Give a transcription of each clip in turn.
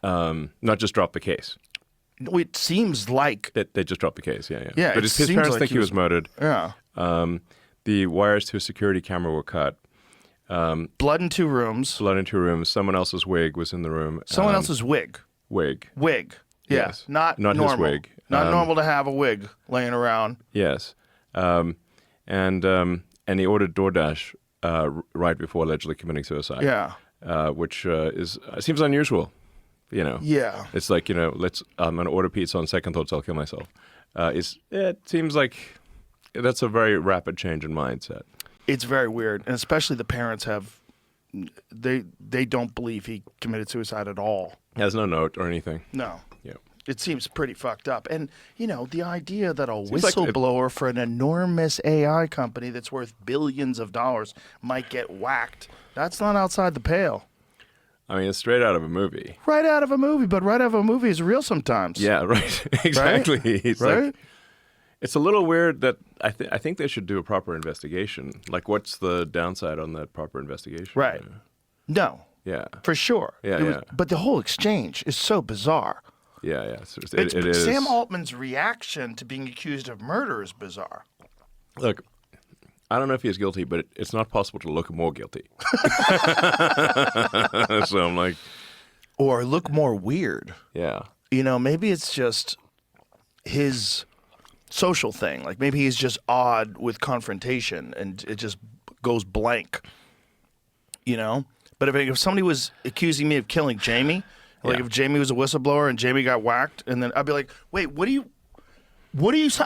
Not just drop the case. It seems like They just dropped the case, yeah. Yeah, But it his seems parents like think he was murdered. Yeah. The wires to a security camera were cut. Blood in 2 rooms. Blood in 2 rooms. Someone else's wig was in the room. Someone else's wig. Wig. Wig. Yeah. Yes. Not his normal. wig. Not normal to have a wig laying around. Yes. And he ordered DoorDash right before allegedly committing suicide. Yeah. Which seems unusual. You know. Yeah. It's like, I'm going to order pizza on second thoughts, I'll kill myself. It seems like that's a very rapid change in mindset. It's very weird, and especially the parents they don't believe he committed suicide at all. He has no note or anything. No. Yeah. It seems pretty fucked up. And, the idea that a Seems like whistleblower for an enormous AI company that's worth billions of dollars might get whacked, that's not outside the pale. I mean, it's straight out of a movie. Right out of a movie, but right out of a movie is real sometimes. Yeah, right. Exactly. Right? It's Right? it's a little weird that I think they should do a proper investigation. Like, what's the downside on that proper investigation? Right. No, Yeah. for sure. Yeah, But the whole exchange is so bizarre. Yeah. It is. Sam Altman's reaction to being accused of murder is bizarre. Look, I don't know if he's guilty, but it's not possible to look more guilty. So I'm like, Or look more weird. yeah. Maybe it's just his social thing. Like maybe he's just odd with confrontation and it just goes blank. But if somebody was accusing me of killing Jamie, like if Jamie was a whistleblower and Jamie got whacked, and then I'd be like, wait, are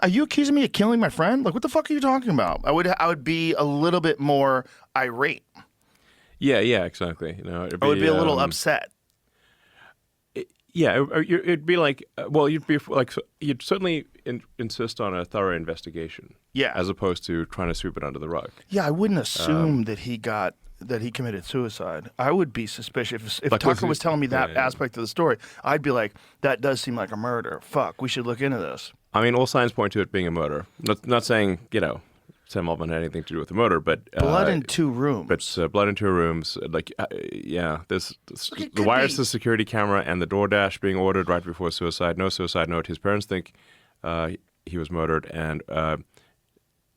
you accusing me of killing my friend? Like, what the fuck are you talking about? I would be a little bit more irate. Yeah, exactly. I would be a little upset. It'd be like, you'd certainly insist on a thorough investigation. Yeah. As opposed to trying to sweep it under the rug. Yeah, I wouldn't assume that he committed suicide. I would be suspicious. If Like, Tucker was telling me that yeah. aspect of the story, I'd be like, that does seem like a murder. Fuck, we should look into this. I mean, all signs point to it being a murder. Not saying, Sam Altman had anything to do with the murder, but... Blood in 2 rooms. But blood in 2 rooms. There's the wires to the security camera and the DoorDash being ordered right before suicide. No suicide note. His parents think he was murdered, and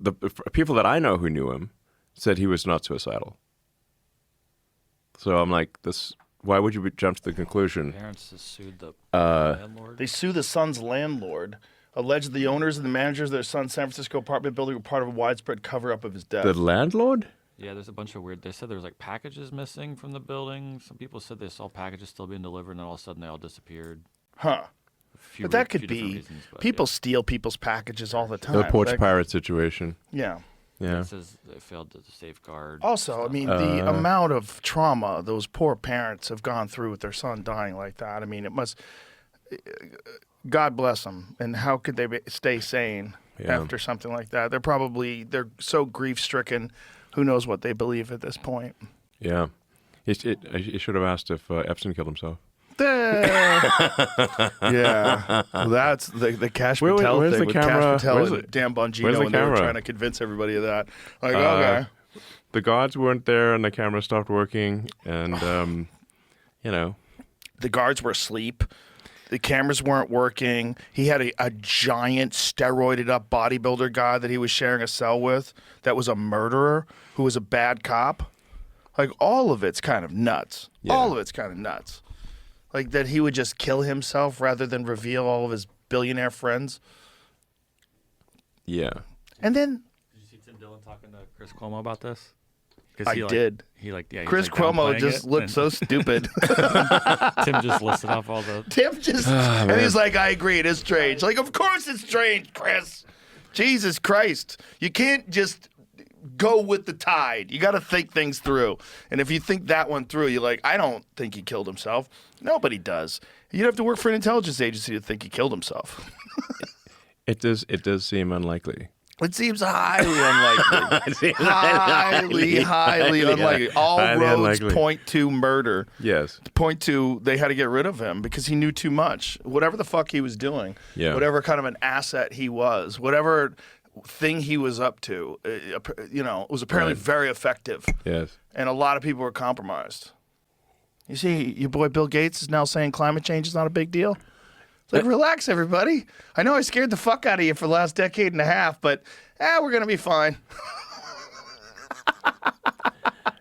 the people that I know who knew him said he was not suicidal. So I'm like, why would you jump to the conclusion? Parents just sued the landlord. They sue the son's landlord. Alleged the owners and the managers of their son's San Francisco apartment building were part of a widespread cover-up of his death. The landlord? Yeah, there's a bunch of weird. They said there was like packages missing from the building. Some people said they saw packages still being delivered, and then all of a sudden they all disappeared. Huh. But that could be. People steal people's packages all the time. The porch pirate situation. Yeah. Yeah. It says they failed to safeguard. Also, I mean, the amount of trauma those poor parents have gone through with their son dying like that. I mean, it must. God bless them. And how could they stay sane after something like that? They're so grief-stricken. Who knows what they believe at this point? Yeah. He should have asked if Epstein killed himself. Yeah. Well, that's the Cash Patel where's thing the with camera? Cash Patel Where's and the- Dan where's Bongino the when they were camera? trying to convince everybody of that. Like, okay. The guards weren't there, and the camera stopped working, and The guards were asleep. The cameras weren't working. He had a giant steroided up bodybuilder guy that he was sharing a cell with that was a murderer who was a bad cop. Like, all of it's kind of nuts. Yeah. All of it's kind of nuts. Like that he would just kill himself rather than reveal all of his billionaire friends. Yeah. And then Did you see Tim Dillon talking to Chris Cuomo about this? I did. Chris Cuomo just looked so stupid. Tim just listed off all the. Tim just, and he's like, I agree, it is strange. Like, of course it's strange, Chris. Jesus Christ. You can't just go with the tide. You got to think things through. And if you think that one through, you're like, I don't think he killed himself. Nobody does. You'd have to work for an intelligence agency to think he killed himself. It does seem unlikely. It seems highly unlikely. highly unlikely. All highly roads unlikely. point to murder. Yes. Point to they had to get rid of him because he knew too much. Whatever the fuck he was doing, whatever kind of an asset he was, whatever thing he was up to, was apparently very effective. Yes. And a lot of people were compromised. You see, your boy Bill Gates is now saying climate change is not a big deal. It's like, relax, everybody. I know I scared the fuck out of you for the last decade and a half, but we're going to be fine.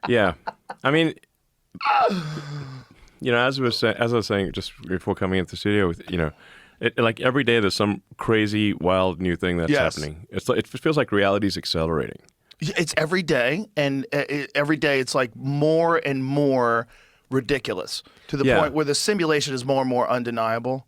Yeah. I mean, as I was saying just before coming into the studio, like every day there's some crazy, wild new thing that's happening. It feels like reality's accelerating. It's every day, and every day it's like more and more ridiculous to the point where the simulation is more and more undeniable.